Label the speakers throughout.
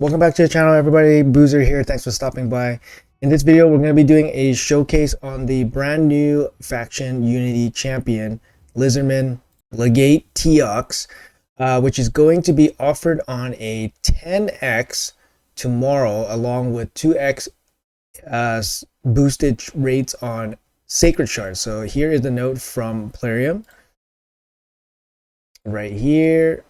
Speaker 1: Welcome back to the channel, everybody. Boozer here. Thanks for stopping by. In this video, we're going to be doing a showcase on the brand new faction Unity champion, Lizardman Legate Teox, which is going to be offered on a 10x tomorrow, along with 2x boosted rates on Sacred Shards. So here is the note from Plarium right here.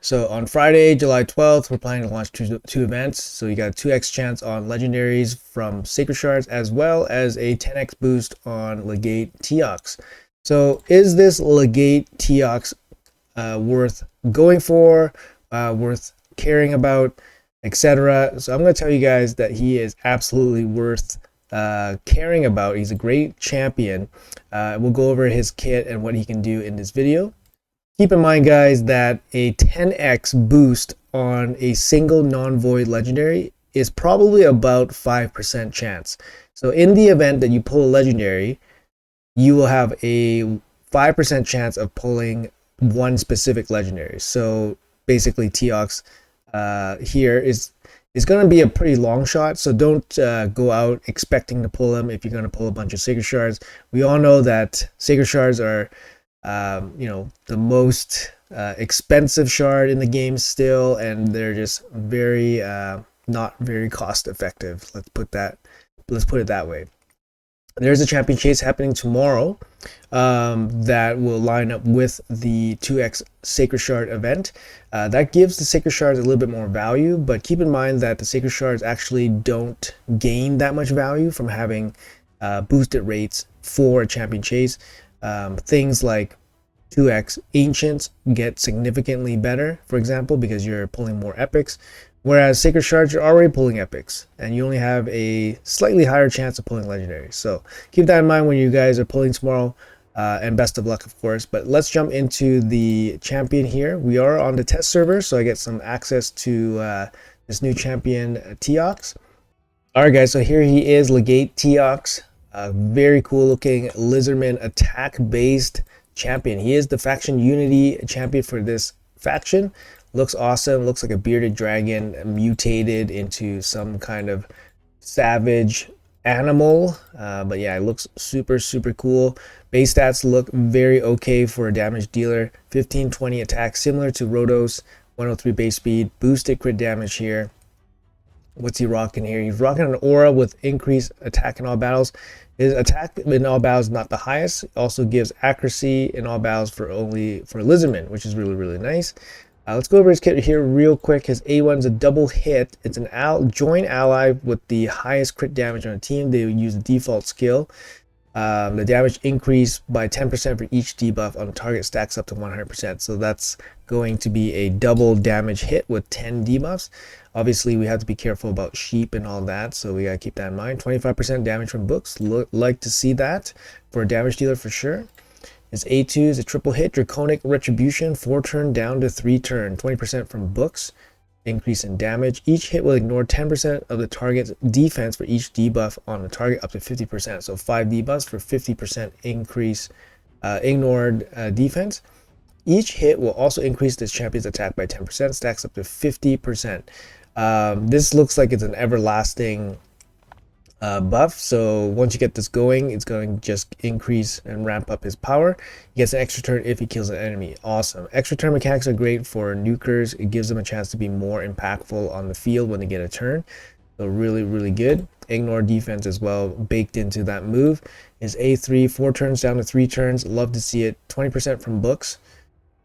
Speaker 1: So on Friday, July 12th, we're planning to launch two events. So you got a 2x chance on legendaries from Sacred Shards, as well as a 10x boost on Legate Teox. So is this Legate Teox worth going for, worth caring about, etc.? So I'm going to tell you guys that he is absolutely worth caring about. He's a great champion. We'll go over his kit and what he can do in this video. Keep in mind, guys, that a 10x boost on a single non-void legendary is probably about 5% chance. So in the event that you pull a legendary, you will have a 5% chance of pulling one specific legendary. So basically Teox here is going to be a pretty long shot, so don't go out expecting to pull him if you're going to pull a bunch of Sacred Shards. We all know that Sacred Shards are the most expensive shard in the game still, and they're just very not very cost effective. Let's put it that way. There's a champion chase happening tomorrow that will line up with the 2x Sacred Shard event. That gives the Sacred Shards a little bit more value, but keep in mind that the Sacred Shards actually don't gain that much value from having boosted rates for a champion chase. Things like 2x Ancients get significantly better, for example, because you're pulling more epics, whereas Sacred Shards, you're already pulling epics, and you only have a slightly higher chance of pulling legendaries. So keep that in mind when you guys are pulling tomorrow, and best of luck, of course. But let's jump into the champion here. We are on the test server, so I get some access to this new champion, Teox. Alright guys, so here he is, Legate Teox. Very cool looking lizardman attack based champion. He is the faction Unity champion for this faction. Looks awesome. Looks like a bearded dragon mutated into some kind of savage animal. But yeah, it looks super cool. Base stats look very okay for a damage dealer. 15-20 attack, similar to Rotos. 103 base speed, boosted crit damage here. What's he rocking here? He's rocking an aura with increased attack in all battles. His attack in all battles is not the highest. It also gives accuracy in all battles for Lizardman, which is really nice. Let's go over his kit here real quick. His A1 is a double hit. It's an joint ally with the highest crit damage on a team. They use the default skill. The damage increase by 10% for each debuff on the target stacks up to 100%. So that's going to be a double damage hit with 10 debuffs. Obviously, we have to be careful about sheep and all that, so we gotta keep that in mind. 25% damage from books. Like to see that for a damage dealer for sure. His A2 is a triple hit, Draconic Retribution, 4 turn down to 3 turn. 20% from books. Increase in damage. Each hit will ignore 10% of the target's defense for each debuff on the target up to 50%. So 5 debuffs for 50% increase ignored defense. Each hit will also increase this champion's attack by 10%, stacks up to 50%. This looks like it's an everlasting buff, so once you get this going, it's going to just increase and ramp up his power. He gets an extra turn if he kills an enemy. Awesome. Extra turn mechanics are great for nukers. It gives them a chance to be more impactful on the field when they get a turn. So really good. Ignore defense as well, baked into that move. His A3, 4 turns down to 3 turns. Love to see it. 20% from books.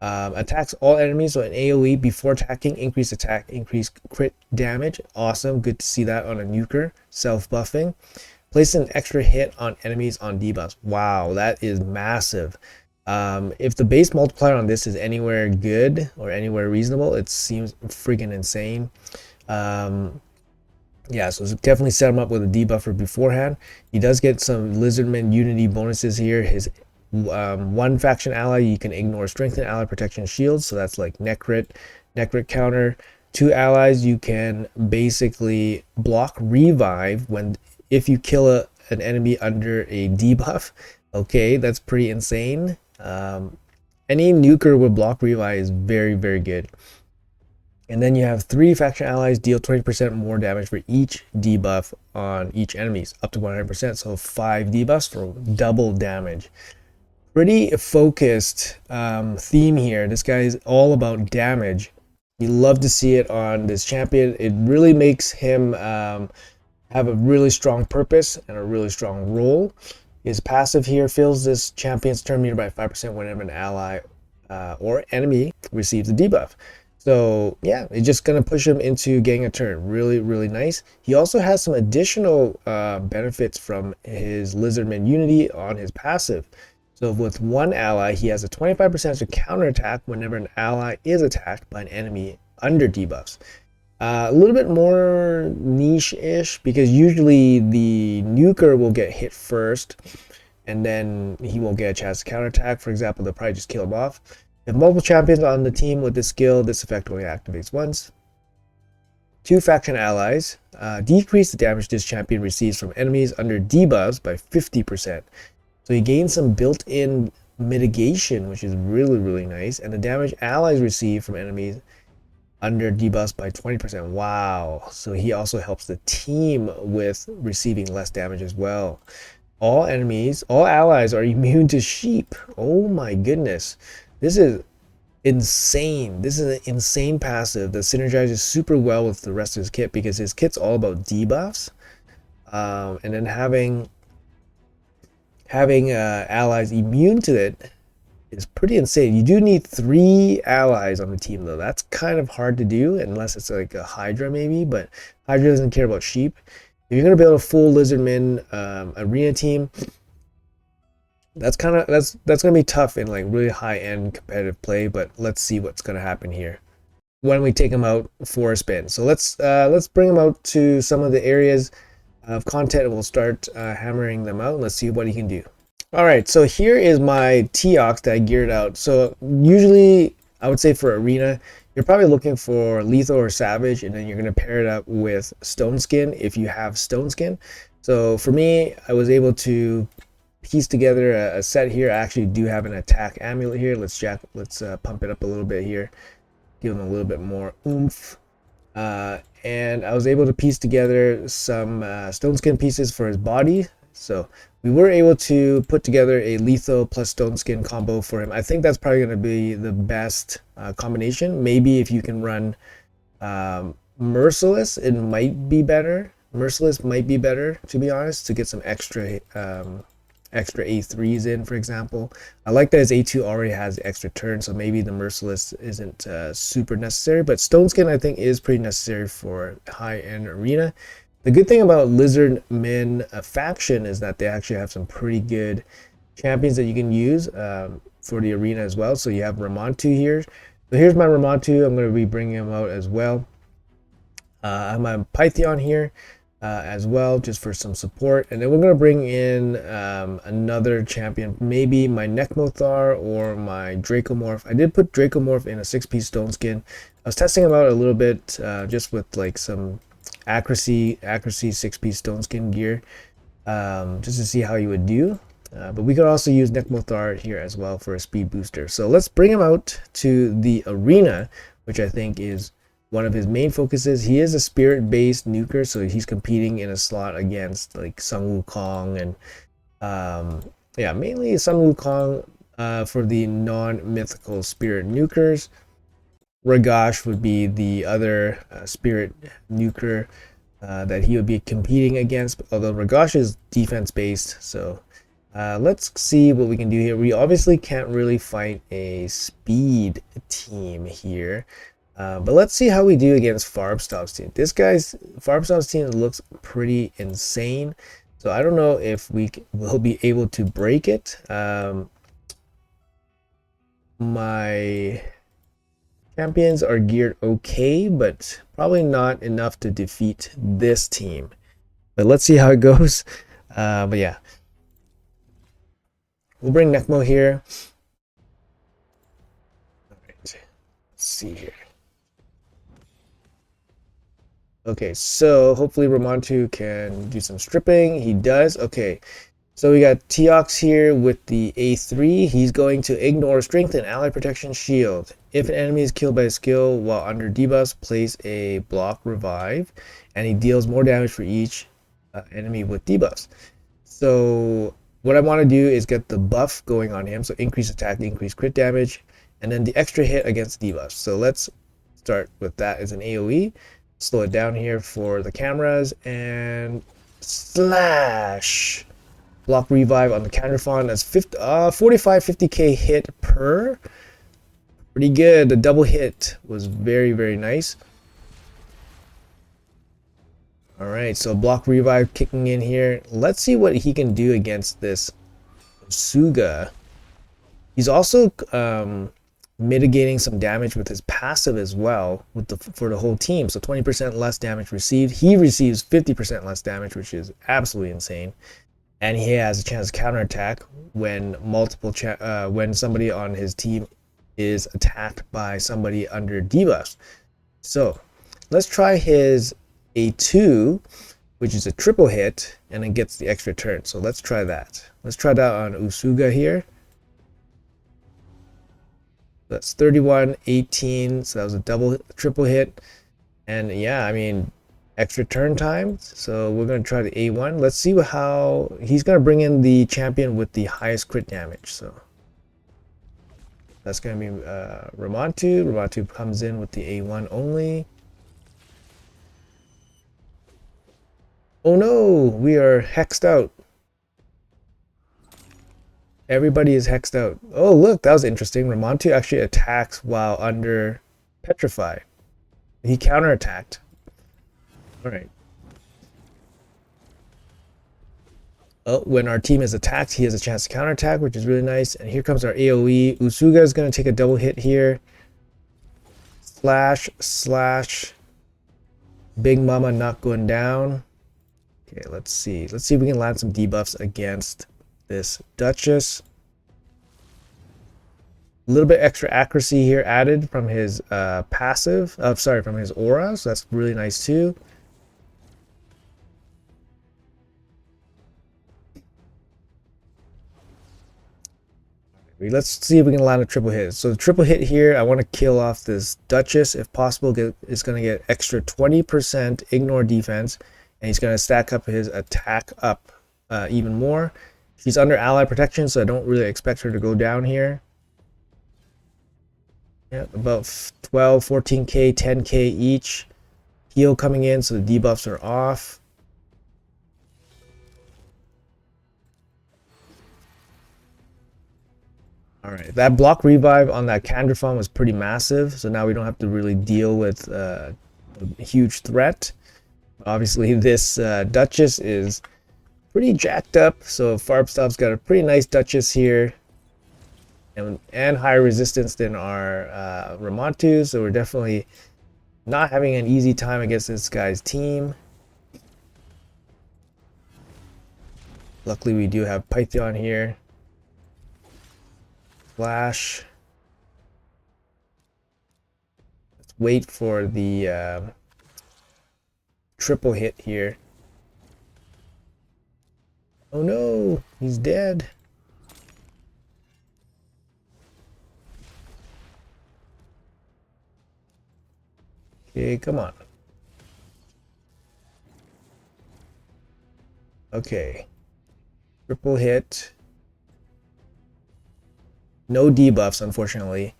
Speaker 1: Attacks all enemies, so an AoE before attacking, increase attack, increase crit damage. Awesome, good to see that on a nuker. Self-buffing. Place an extra hit on enemies on debuffs. Wow, that is massive. If the base multiplier on this is anywhere good or anywhere reasonable, it seems freaking insane. Yeah, so definitely set him up with a debuffer beforehand. He does get some Lizardman Unity bonuses here. His one faction ally, you can ignore strengthen ally protection shields, so that's like necrit counter. 2 allies, you can basically block revive if you kill an enemy under a debuff. Okay, that's pretty insane. Any nuker with block revive is very good. And then you have 3 faction allies deal 20% more damage for each debuff on each enemies, up to 100%. So 5 debuffs for double damage. Pretty focused theme here. This guy is all about damage. You love to see it on this champion. It really makes him have a really strong purpose and a really strong role. His passive here fills this champion's turn meter by 5% whenever an ally or enemy receives a debuff. So yeah, it's just gonna push him into getting a turn. Really, really nice. He also has some additional benefits from his lizardman unity on his passive. So with one ally, he has a 25% to counterattack whenever an ally is attacked by an enemy under debuffs. A little bit more niche-ish because usually the nuker will get hit first and then he won't get a chance to counterattack. For example, they'll probably just kill him off. If multiple champions on the team with this skill, this effect only activates once. 2 faction allies decrease the damage this champion receives from enemies under debuffs by 50%. So he gains some built-in mitigation, which is really, really nice. And the damage allies receive from enemies under debuffs by 20%. Wow. So he also helps the team with receiving less damage as well. All allies are immune to sheep. Oh my goodness. This is insane. This is an insane passive that synergizes super well with the rest of his kit because his kit's all about debuffs. And then having allies immune to it is pretty insane. You do need 3 allies on the team though. That's kind of hard to do unless it's like a Hydra maybe, but Hydra doesn't care about sheep. If you're gonna build a full lizardman arena team, that's gonna be tough in like really high-end competitive play, but let's see what's gonna happen here when we take him out for a spin. So let's bring him out to some of the areas of content and we'll start hammering them out. Let's see what he can do. All right, so here is my Teox that I geared out. So usually I would say for arena, you're probably looking for lethal or savage, and then you're gonna pair it up with stone skin if you have stone skin. So for me, I was able to piece together a set here. I actually do have an attack amulet here. Let's pump it up a little bit here, give him a little bit more oomph. And I was able to piece together some stone skin pieces for his body. So we were able to put together a lethal plus stone skin combo for him. I think that's probably going to be the best combination. Maybe if you can run merciless, it might be better. Merciless might be better, to be honest, to get some extra A3s in, for example. I like that his A2 already has extra turn, so maybe the merciless isn't super necessary, but stone skin I think is pretty necessary for high-end arena. The good thing about lizardmen faction is that they actually have some pretty good champions that you can use for the arena as well. So you have Ramontu here. So here's my Ramontu. I'm going to be bringing him out as well. I have my Python here as well, just for some support. And then we're going to bring in another champion, maybe my Necmothar or my Dracomorph. I did put Dracomorph in a 6-piece stone skin. I was testing him out a little bit just with like some accuracy 6-piece stone skin gear, just to see how he would do. But we could also use Necmothar here as well for a speed booster. So let's bring him out to the arena, which I think is one of his main focuses. He is a spirit-based nuker, so he's competing in a slot against like Sun Wukong and yeah, mainly Sun Wukong for the non-mythical spirit nukers. Ragash would be the other spirit nuker that he would be competing against, although Ragash is defense-based. So let's see what we can do here. We obviously can't really fight a speed team here. But let's see how we do against Farbstop's team. This guy's Farbstop's team looks pretty insane. So I don't know if we will be able to break it. My champions are geared okay, but probably not enough to defeat this team. But let's see how it goes. But yeah, we'll bring Necmo here. All right, let's see here. Okay, so hopefully Ramontu can do some stripping. He does. Okay, So we got Teox here with the A3. He's going to ignore strength and ally protection shield. If an enemy is killed by a skill while under debuffs, place a block revive, and he deals more damage for each enemy with debuffs. So what I want to do is get the buff going on him. So increase attack, increase crit damage, and then the extra hit against debuffs. So let's start with that as an AoE. Slow it down here for the cameras and slash. Block revive on the counterfon. That's 45 50k hit per. Pretty good. The double hit was very, very nice. All right, so block revive kicking in here. Let's see what he can do against this Suga. He's also mitigating some damage with his passive as well for the whole team. So 20% less damage received. He receives 50% less damage, which is absolutely insane. And he has a chance to counterattack when when somebody on his team is attacked by somebody under debuffs. So let's try his A2, which is a triple hit, and it gets the extra turn. So let's try that. Let's try that on Usuga here. That's 31, 18. So that was a triple hit. And yeah, I mean, extra turn time. So we're going to try the A1. Let's see how he's going to bring in the champion with the highest crit damage. So that's going to be Ramantu. Ramantu comes in with the A1 only. Oh no, we are hexed out. Everybody is hexed out. Oh look, that was interesting. Ramantu actually attacks while under Petrify. He counterattacked. Alright. Oh, when our team is attacked, he has a chance to counterattack, which is really nice. And here comes our AoE. Usuga is going to take a double hit here. Slash, slash. Big Mama not going down. Okay, let's see. Let's see if we can land some debuffs against this Duchess. A little bit extra accuracy here added from his passive. From his aura. So that's really nice too. Let's see if we can land a triple hit. So the triple hit here, I want to kill off this Duchess if possible. It's going to get extra 20% ignore defense, and he's going to stack up his attack up even more. She's under ally protection, so I don't really expect her to go down here. Yeah, about 12, 14k, 10k each. Heal coming in, so the debuffs are off. All right, that block revive on that Candrafon was pretty massive, so now we don't have to really deal with a huge threat. Obviously, this Duchess is pretty jacked up, so Farbstav's got a pretty nice Duchess here, and higher resistance than our Ramantu, so we're definitely not having an easy time against this guy's team. Luckily, we do have Python here. Flash. Let's wait for the triple hit here. Oh no, he's dead. Okay, come on. Okay. Triple hit. No debuffs, unfortunately.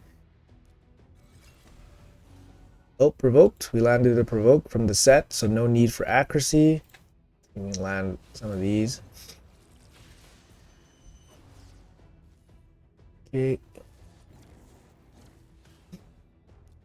Speaker 1: Oh, provoked. We landed a provoke from the set, so no need for accuracy. We can land some of these. Okay.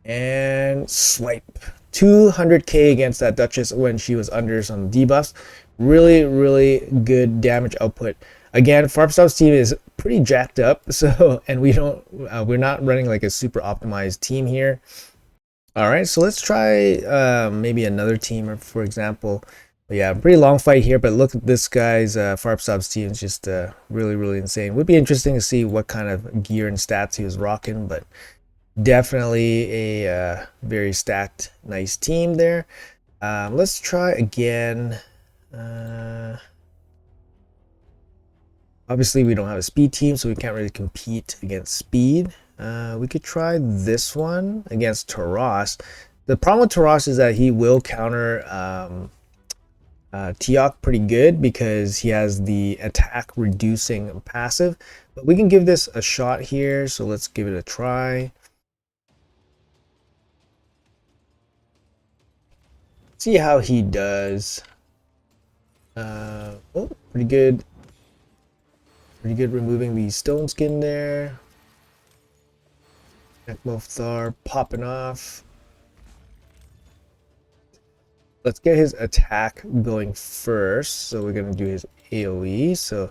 Speaker 1: And swipe. 200k against that Duchess when she was under some debuffs. Really, really good damage output. Again, Farbstav's team is pretty jacked up, so we're not running like a super optimized team here. All right, so let's try maybe another team, for example. But yeah, pretty long fight here, but look at this guy's Farbstav's team is just really, really insane. Would be interesting to see what kind of gear and stats he was rocking, but definitely a very stacked, nice team there. Let's try again. Obviously, we don't have a speed team, so we can't really compete against speed. We could try this one against Taras. The problem with Taras is that he will counter Teox pretty good because he has the attack reducing passive. But we can give this a shot here, so let's give it a try. See how he does. Oh, pretty good. Pretty good removing the stone skin there. Nekmothar popping off. Let's get his attack going first. So we're going to do his AoE. So,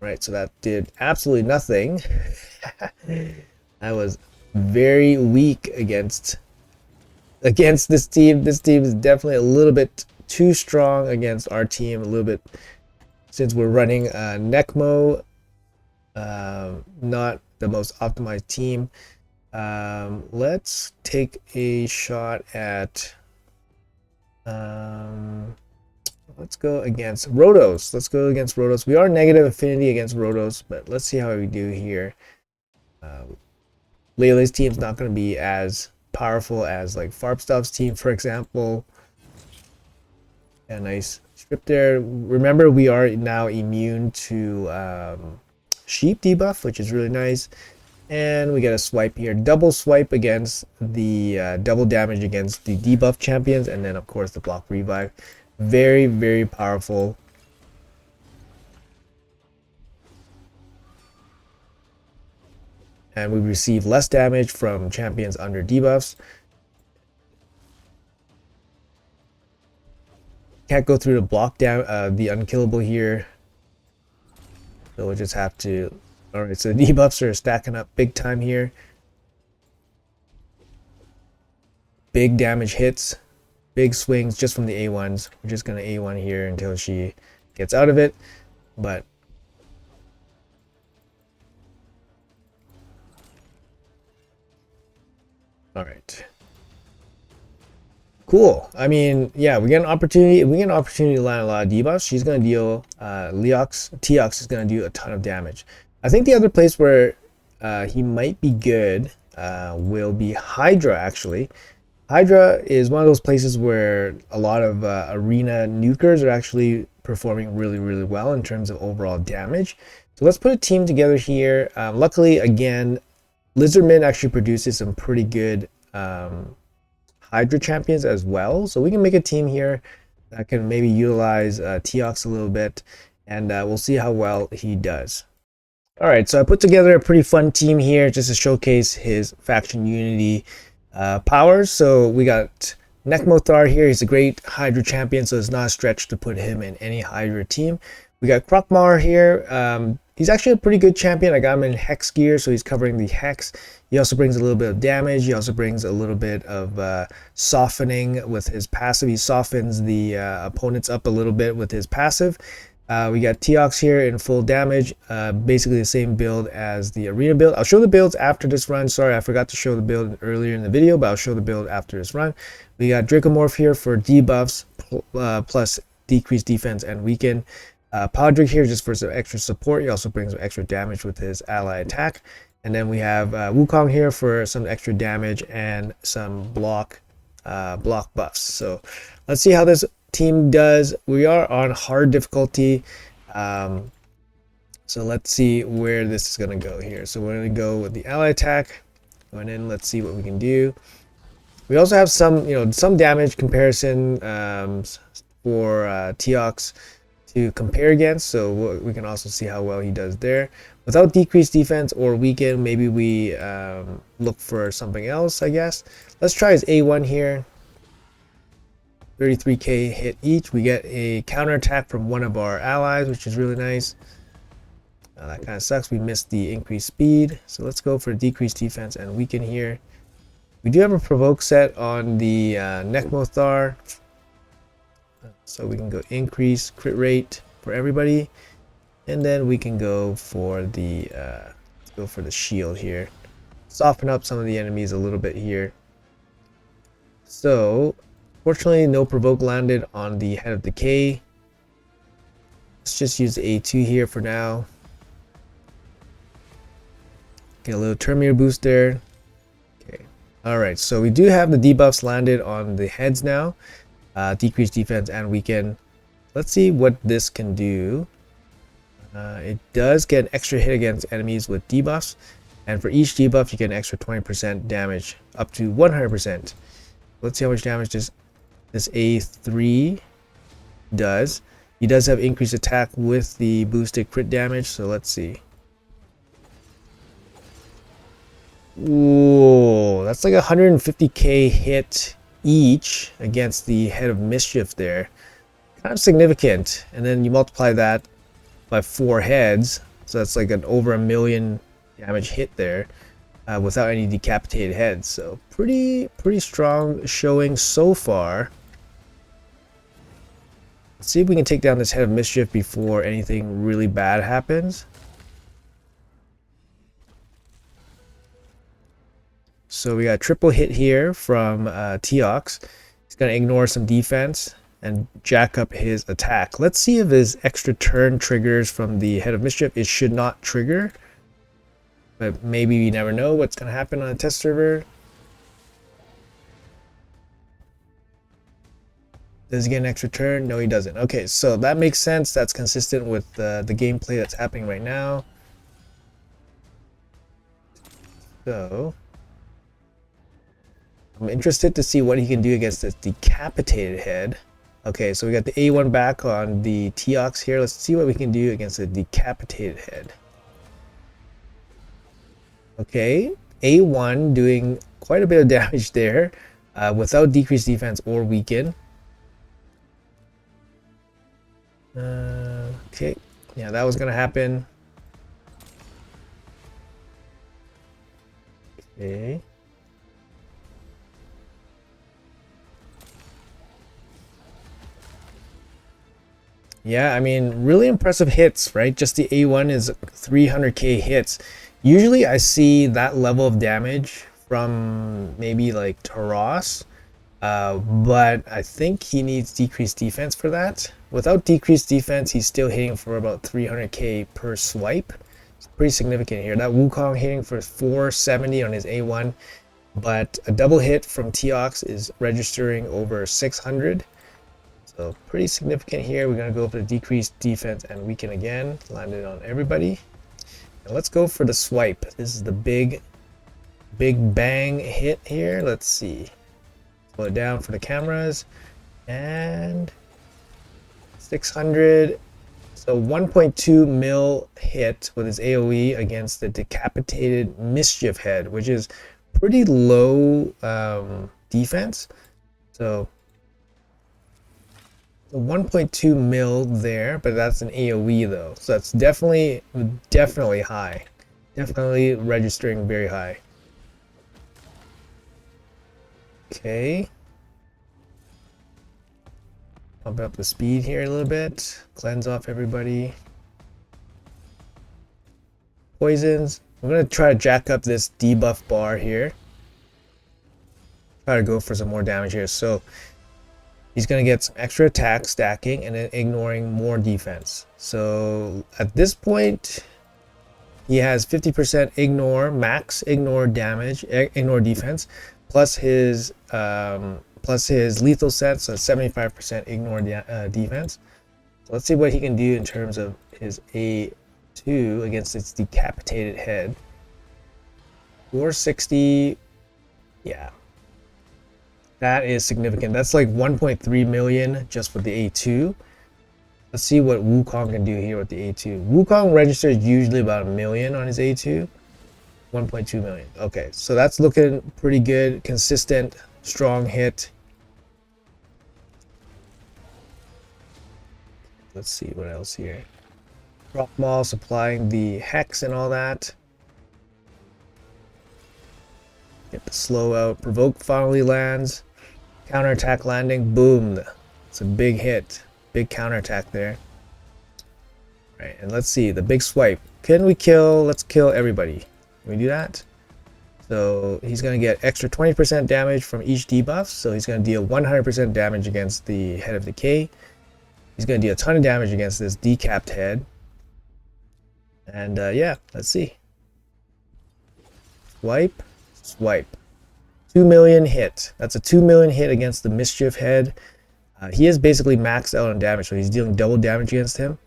Speaker 1: right, so that did absolutely nothing. I was very weak against this team. This team is definitely a little bit too strong against our team. A little bit, since we're running Nekmo, not the most optimized team. Let's take a shot at let's go against Rotos. Let's go against Rotos. We are negative affinity against Rotos, but let's see how we do here. Lele's team's not going to be as powerful as like Farpstuff's team, for example. Yeah, nice strip there. Remember, we are now immune to sheep debuff, which is really nice. And we get a swipe here, double swipe against the double damage against the debuff champions, and then of course the block revive. Very, very powerful. And we receive less damage from champions under debuffs. Can't go through the block down the unkillable here, so we'll just have to. Alright, so the debuffs are stacking up big time here. Big damage hits, big swings just from the A1s. We're just going to A1 here until she gets out of it. But alright. Cool. I mean, yeah, we get an opportunity. We get an opportunity to land a lot of debuffs. She's going to deal, Teox is going to do a ton of damage. I think the other place where he might be good will be Hydra, actually. Hydra is one of those places where a lot of arena nukers are actually performing really, really well in terms of overall damage. So let's put a team together here. Luckily, again, Lizardman actually produces some pretty good Hydra champions as well. So we can make a team here that can maybe utilize Teox a little bit, and we'll see how well he does. All right, so I put together a pretty fun team here just to showcase his faction unity powers. So we got Nekmothar here. He's a great Hydra champion, so it's not a stretch to put him in any Hydra team. We got Krokmar here. He's actually a pretty good champion. I got him in Hex gear, so he's covering the Hex. He also brings a little bit of damage. He also brings a little bit of softening with his passive. He softens the opponents up a little bit with his passive. We got Teox here in full damage, basically the same build as the arena build. I'll show the builds after this run. Sorry, I forgot to show the build earlier in the video, but I'll show the build after this run. We got Dracomorph here for debuffs, plus decreased defense and weaken. Podrick here just for some extra support. He also brings some extra damage with his ally attack. And then we have Wukong here for some extra damage and some block buffs. So let's see how this team does. We are on hard difficulty, so let's see where this is going to go here. So we're going to go with the ally attack, going in. Let's see what we can do. We also have some some damage comparison for Teox to compare against, so we can also see how well he does there without decreased defense or weaken. Maybe we look for something else, I guess. Let's try his A1 here. 33k hit each. We get a counterattack from one of our allies, which is really nice. That kind of sucks. We missed the increased speed. So let's go for decreased defense and weaken here. We do have a provoke set on the Nekmothar. So we can go increase crit rate for everybody. And then we can go for the shield here. Soften up some of the enemies a little bit here. So fortunately, no provoke landed on the Head of Decay. Let's just use the A2 here for now. Get a little Terminator boost there. Okay. Alright, so we do have the debuffs landed on the heads now. Decreased defense and weaken. Let's see what this can do. It does get an extra hit against enemies with debuffs. And for each debuff, you get an extra 20% damage, up to 100%. Let's see how much damage this A3 does. He does have increased attack with the boosted crit damage, so let's see. Whoa, that's like 150k hit each against the Head of Mischief there. Kind of significant. And then you multiply that by 4 heads, so that's like an over 1 million damage hit there without any decapitated heads. So pretty strong showing so far. Let's see if we can take down this Head of Mischief before anything really bad happens. So we got a triple hit here from Teox. He's going to ignore some defense and jack up his attack. Let's see if his extra turn triggers from the Head of Mischief. It should not trigger, but maybe we never know what's going to happen on a test server. Does he get an extra turn? No, he doesn't. Okay, so that makes sense. That's consistent with the gameplay that's happening right now. So I'm interested to see what he can do against this decapitated head. Okay, so we got the A1 back on the Teox here. Let's see what we can do against the decapitated head. Okay, A1 doing quite a bit of damage there without decreased defense or weaken. Okay, yeah, that was gonna happen. Okay. Yeah, I mean, really impressive hits, right? Just the A1 is 300k hits. Usually I see that level of damage from maybe like Taros, but I think he needs decreased defense for that. Without decreased defense, he's still hitting for about 300k per swipe. It's pretty significant here. That Wukong hitting for 470 on his A1, but a double hit from Teox is registering over 600. So pretty significant here. We're going to go for the decreased defense and weaken again. Landed on everybody. Now let's go for the swipe. This is the big bang hit here. Let's see. Slow it down for the cameras. And 600. So 1.2 mil hit with his AoE against the decapitated Mischief head, which is pretty low defense. So 1.2 mil there, but that's an AoE though, so that's definitely high, definitely registering very high. Okay, pump up the speed here a little bit, cleanse off everybody. Poisons. I'm gonna try to jack up this debuff bar here, try to go for some more damage here. So he's going to get some extra attack stacking and then ignoring more defense. So at this point, he has 50% ignore, max ignore damage, ignore defense, plus his lethal set, so 75% ignore defense. So let's see what he can do in terms of his A2 against its decapitated head. 460, yeah. That is significant. That's like 1.3 million just with the A2. Let's see what Wukong can do here with the A2. Wukong registers usually about 1 million on his A2. 1.2 million. Okay, so that's looking pretty good. Consistent, strong hit. Let's see what else here. Rock Mall supplying the Hex and all that. Get the slow out. Provoke finally lands. Counterattack landing. Boom. It's a big hit. Big counterattack there. Right, and let's see. The big swipe. Can we kill? Let's kill everybody. Can we do that? So he's going to get extra 20% damage from each debuff. So he's going to deal 100% damage against the Head of Decay. He's going to do a ton of damage against this decapped head. And yeah, let's see. Swipe, swipe. 2 million hit. That's a 2 million hit against the Mischief head. He is basically maxed out on damage, so he's dealing double damage against him.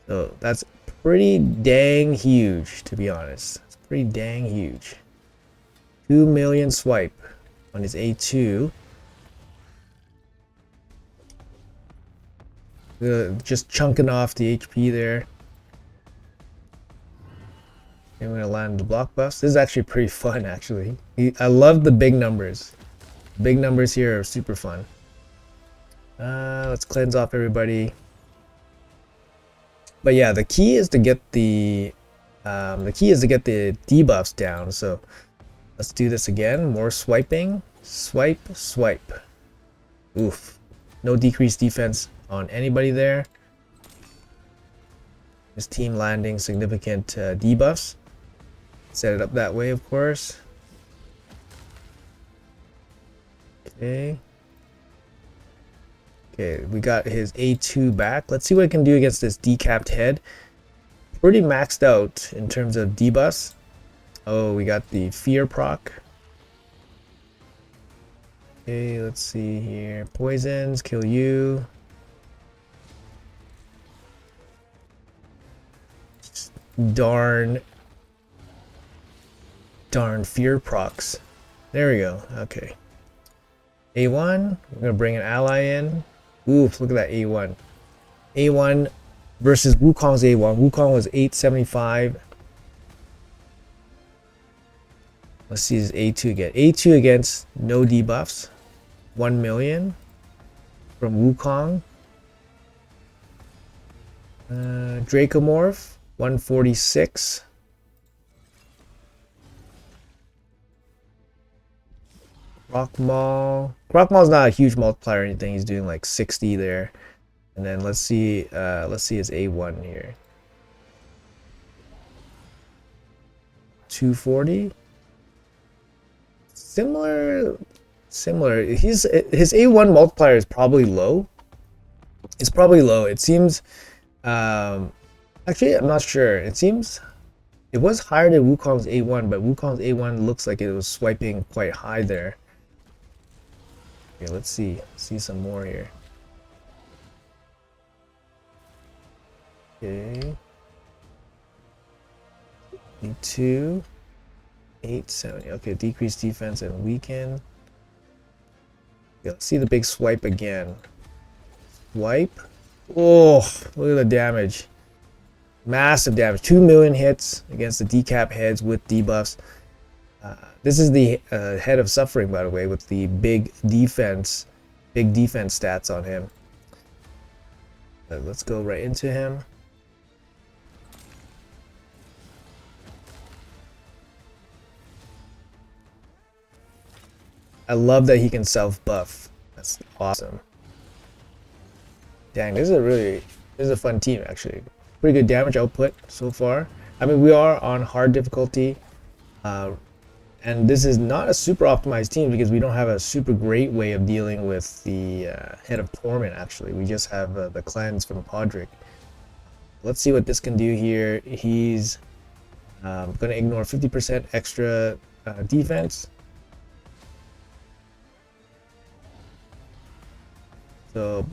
Speaker 1: So that's pretty dang huge, to be honest. It's pretty dang huge. 2 million swipe on his A2. Just chunking off the HP there. I'm gonna land the block buffs. This is actually pretty fun, actually. I love the big numbers. Big numbers here are super fun. Let's cleanse off everybody. But yeah, the key is to get the debuffs down. So let's do this again. More swiping. Swipe, swipe. Oof. No decreased defense on anybody there. This team landing significant debuffs. Set it up that way, of course. Okay. Okay, we got his A2 back. Let's see what it can do against this decapped head. Pretty maxed out in terms of debuffs. Oh, we got the fear proc. Okay, let's see here. Poisons, kill you. Darn fear procs. There we go. Okay. A1, we're gonna bring an ally in. Oof, look at that A1. A1 versus Wukong's A1. Wukong was 875. Let's see his A2 again. A2 against no debuffs. 1 million from Wukong. Dracomorph, 146. Croc-Maul's not a huge multiplier or anything. He's doing like 60 there. And then let's see his A1 here. 240. Similar. His A1 multiplier is probably low. It's probably low. It seems actually I'm not sure. It seems it was higher than Wukong's A1, but Wukong's A1 looks like it was swiping quite high there. Okay, let's see some more here. Okay. E2, 870. Okay, decreased defense and weaken. Okay, let's see the big swipe again. Swipe. Oh, look at the damage. Massive damage. 2 million hits against the decap heads with debuffs. This is the head of suffering, by the way, with the big defense stats on him. Let's go right into him. I love that he can self-buff. That's awesome. Dang, this is a fun team, actually. Pretty good damage output so far. I mean, we are on hard difficulty. And this is not a super optimized team because we don't have a super great way of dealing with the head of torment, actually. We just have the cleanse from Podrick. Let's see what this can do here. He's going to ignore 50% extra defense. So,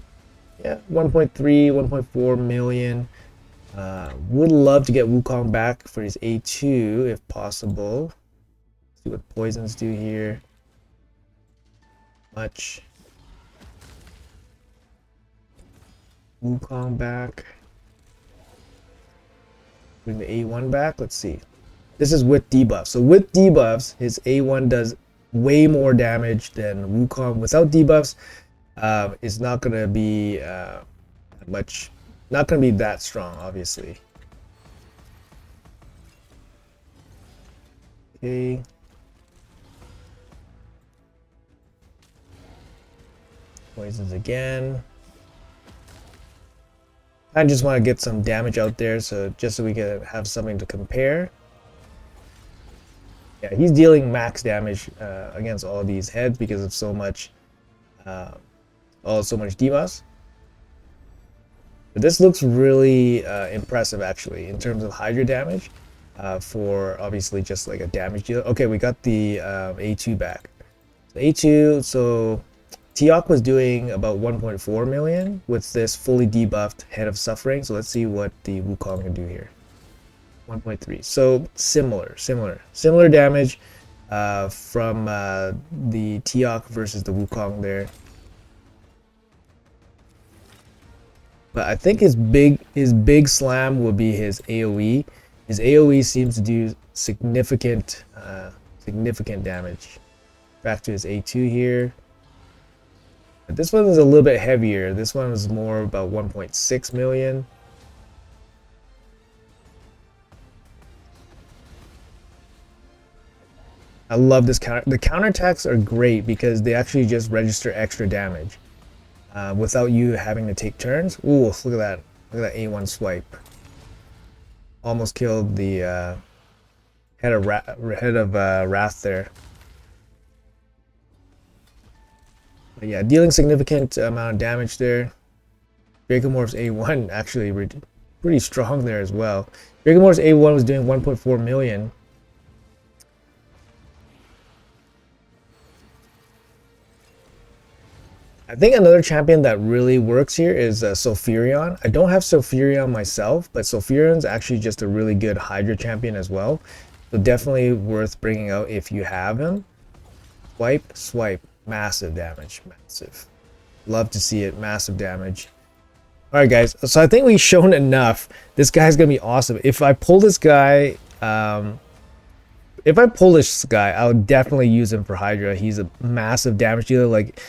Speaker 1: yeah, 1.3, 1.4 million. Would love to get Wukong back for his A2 if possible. See what poisons do here. Much. Wukong back. Bring the A1 back. Let's see. This is with debuffs. So with debuffs, his A1 does way more damage than Wukong. Without debuffs, it's not gonna be much. Not gonna be that strong, obviously. Okay. Poisons again. I just want to get some damage out there, so just so we can have something to compare. Yeah, he's dealing max damage against all these heads because of so much debuffs. But this looks really impressive actually in terms of Hydra damage for obviously just like a damage dealer. Okay, we got the A2 back. So A2, so Teox was doing about 1.4 million with this fully debuffed Head of Suffering. So let's see what the Wukong can do here. 1.3. So similar damage from the Teox versus the Wukong there. But I think his big slam will be his AoE. His AoE seems to do significant damage. Back to his A2 here. But this one is a little bit heavier. This one is more about 1.6 million. I love this counter. The counterattacks are great because they actually just register extra damage without you having to take turns. Ooh, look at that. Look at that A1 swipe. Almost killed the head of Wrath there. But yeah, dealing significant amount of damage there. Dracomorph's A1 actually pretty strong there as well. Dracomorph's A1 was doing 1.4 million. I think another champion that really works here is Sulfurion. I don't have Sulfurion myself, but Sulfurion's actually just a really good Hydra champion as well. So definitely worth bringing out if you have him. Swipe, massive damage, massive. Love to see it, massive damage. Alright guys, so I think we've shown enough. This guy's gonna be awesome. If I pull this guy, I would definitely use him for Hydra. He's a massive damage dealer. Like,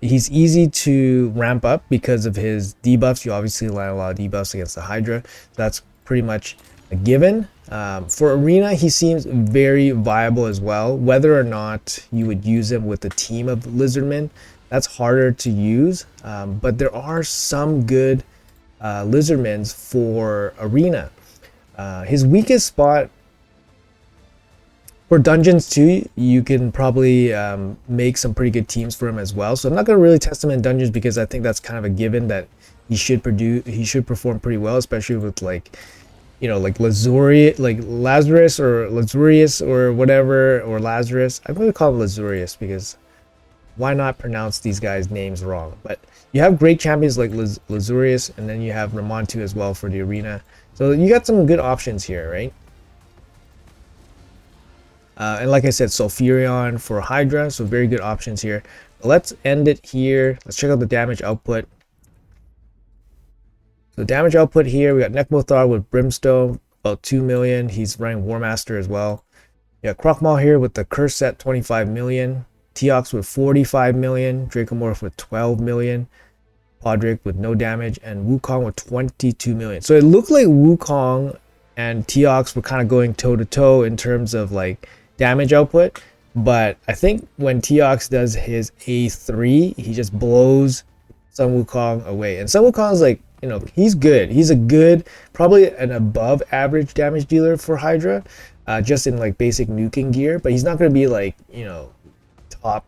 Speaker 1: he's easy to ramp up because of his debuffs. You obviously land a lot of debuffs against the Hydra. So that's pretty much a given. For Arena, he seems very viable as well. Whether or not you would use him with a team of lizardmen, that's harder to use. But there are some good lizardmen for Arena. His weakest spot for dungeons too, you can probably make some pretty good teams for him as well. So I'm not going to really test him in dungeons because I think that's kind of a given that he should perform pretty well, especially with like, you know, like Lazurius or whatever, or Lazarus. I'm going to call him Lazurius because why not pronounce these guys' names wrong? But you have great champions like Lazurius, and then you have Ramontu as well for the Arena. So you got some good options here, right? And like I said, Sulfurion for Hydra, so very good options here. But let's end it here. Let's check out the damage output. So damage output here, we got Nekmothar with Brimstone, about 2 million. He's running War Master as well. Yeah, Krokmal here with the Curse set, 25 million. Teox with 45 million. Dracomorph with 12 million. Podrick with no damage. And Wukong with 22 million. So it looked like Wukong and Teox were kind of going toe-to-toe in terms of like damage output, but I think when Teox does his A3, he just blows Sun Wukong away. And Sun Wukong is like, you know, he's good. He's a good, probably an above average damage dealer for Hydra, just in like basic nuking gear, but he's not going to be like, you know,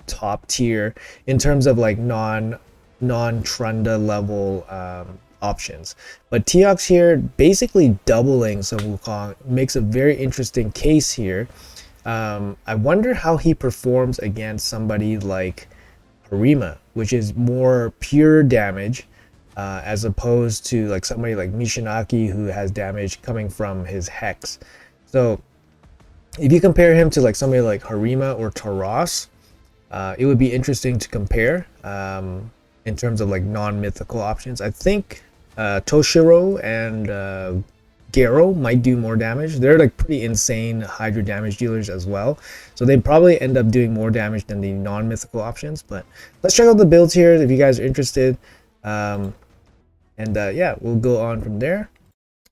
Speaker 1: top tier in terms of like non-Trunda level options. But Teox here basically doubling Sun Wukong makes a very interesting case here. I wonder how he performs against somebody like Harima, which is more pure damage, as opposed to like somebody like Mishinaki who has damage coming from his Hex. So if you compare him to like somebody like Harima or Taras, it would be interesting to compare in terms of like non-mythical options. I think Toshiro and Garo might do more damage. They're like pretty insane Hydra damage dealers as well, so they probably end up doing more damage than the non-mythical options. But let's check out the builds here if you guys are interested, and yeah, we'll go on from there.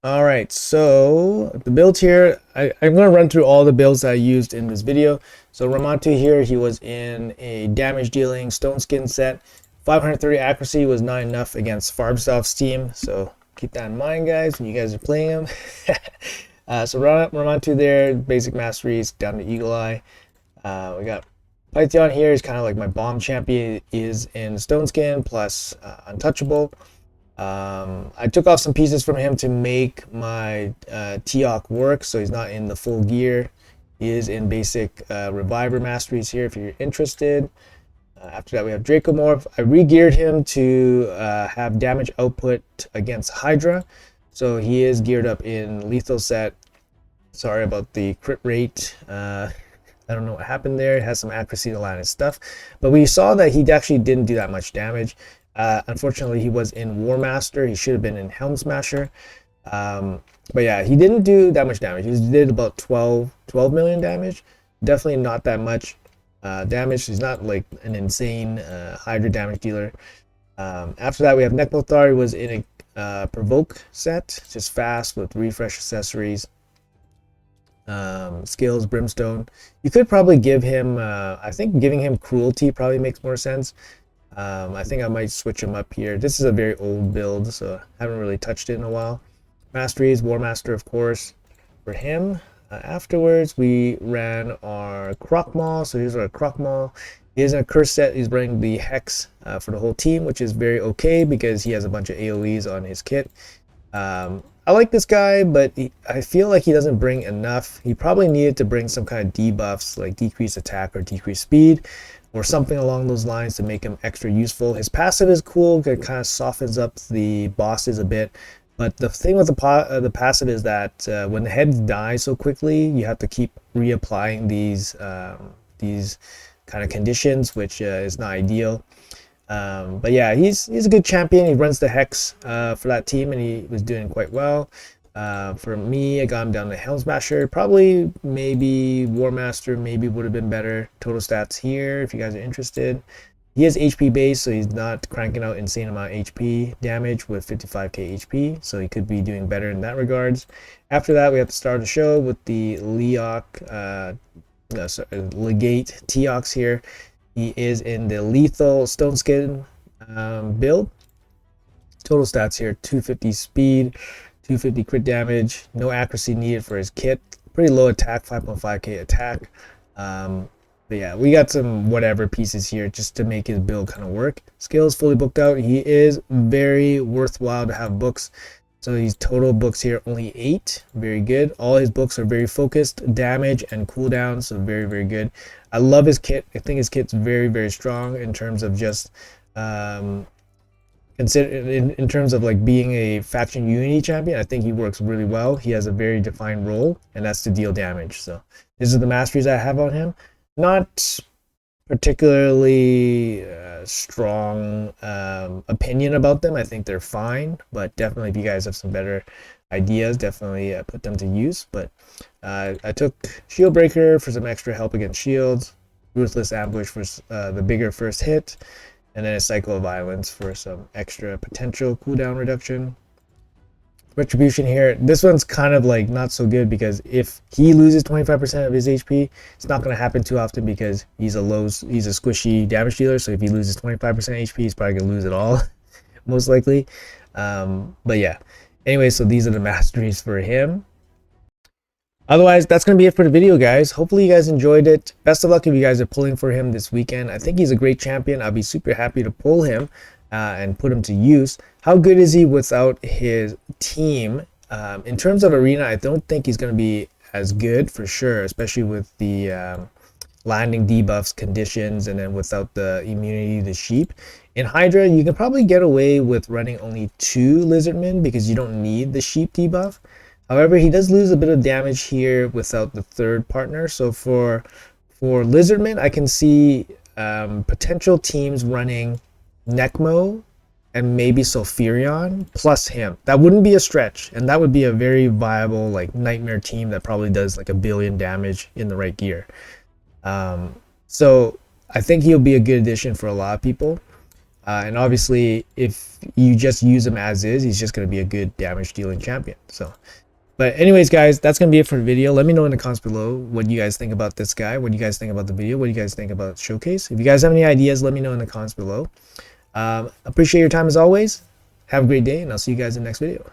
Speaker 1: All right, so the build here, I'm going to run through all the builds that I used in this video. So Ramontu here, he was in a damage dealing stone skin set. 530 accuracy was not enough against Farbstoff's team, so keep that in mind, guys, when you guys are playing him. So Ramontu there, basic masteries down to Eagle Eye. We got Python here. He's kind of like my bomb champion, is in Stone Skin plus Untouchable. I took off some pieces from him to make my Teox work, so he's not in the full gear. He is in basic Reviver masteries here if you're interested. After that, we have Dracomorph. I re-geared him to have damage output against Hydra. So he is geared up in lethal set. Sorry about the crit rate. I don't know what happened there. It has some accuracy to line and stuff. But we saw that he actually didn't do that much damage. Unfortunately, he was in War Master. He should have been in Helm Smasher. But yeah, he didn't do that much damage. He did about 12 million damage. Definitely not that much damage. He's not like an insane Hydra damage dealer. After that, we have Neclothar. He was in a Provoke set, just fast with refresh accessories, skills, Brimstone. You could probably give him, I think giving him Cruelty probably makes more sense. I think I might switch him up here. This is a very old build, so I haven't really touched it in a while. Masteries, War Master, of course, for him. Afterwards, we ran our Croc-Maw. So here's our Croc-Maw. He is in a curse set. He's running the Hex for the whole team, which is very okay because he has a bunch of AoEs on his kit. I like this guy, but I feel like he doesn't bring enough. He probably needed to bring some kind of debuffs like decreased attack or decreased speed or something along those lines to make him extra useful. His passive is cool. It kind of softens up the bosses a bit. But the thing with the passive is that when the heads die so quickly, you have to keep reapplying these kind of conditions, which is not ideal. But yeah, he's a good champion. He runs the Hex for that team, and he was doing quite well. For me, I got him down to Helm Smasher. Probably, maybe War Master, maybe would have been better. Total stats here, if you guys are interested. He is HP based, so he's not cranking out insane amount of HP damage with 55k HP, so he could be doing better in that regards. After that, we have to start the show with the Legate Teox here. He is in the lethal Stone Skin build. Total stats here, 250 speed, 250 crit damage, no accuracy needed for his kit. Pretty low attack, 5.5k attack. But yeah, we got some whatever pieces here just to make his build kind of work. Skills fully booked out. He is very worthwhile to have books. So his total books here, only 8. Very good. All his books are very focused, damage and cooldown. So very, very good. I love his kit. I think his kit's very, very strong in terms of just in terms of like being a faction unity champion. I think he works really well. He has a very defined role, and that's to deal damage. So these are the masteries I have on him. Not particularly strong opinion about them. I think they're fine, but definitely if you guys have some better ideas, definitely put them to use. But I took Shield Breaker for some extra help against shields, Ruthless Ambush for the bigger first hit, and then a Cycle of Violence for some extra potential cooldown reduction. Retribution here, this one's kind of like not so good because if he loses 25% of his HP, it's not going to happen too often because he's a squishy damage dealer. So if he loses 25% HP, he's probably going to lose it all, most likely. But yeah, anyway, so these are the masteries for him. Otherwise, that's going to be it for the video, guys. Hopefully you guys enjoyed it. Best of luck if you guys are pulling for him this weekend. I think he's a great champion. I'll be super happy to pull him and put him to use. How good is he without his team? In terms of arena, I don't think he's going to be as good for sure, especially with the landing debuffs, conditions, and then without the immunity to sheep. In Hydra, you can probably get away with running only 2 lizardmen because you don't need the sheep debuff. However, he does lose a bit of damage here without the third partner. So for lizardmen, I can see potential teams running Necmo and maybe Sulfurion plus him. That wouldn't be a stretch, and that would be a very viable like nightmare team that probably does like 1 billion damage in the right gear. So I think he'll be a good addition for a lot of people. And obviously, if you just use him as is, he's just going to be a good damage dealing champion. So, but anyways, guys, that's going to be it for the video. Let me know in the comments below what you guys think about this guy. What do you guys think about the video? What do you guys think about Showcase? If you guys have any ideas, let me know in the comments below. Appreciate your time as always. Have a great day, and I'll see you guys in the next video.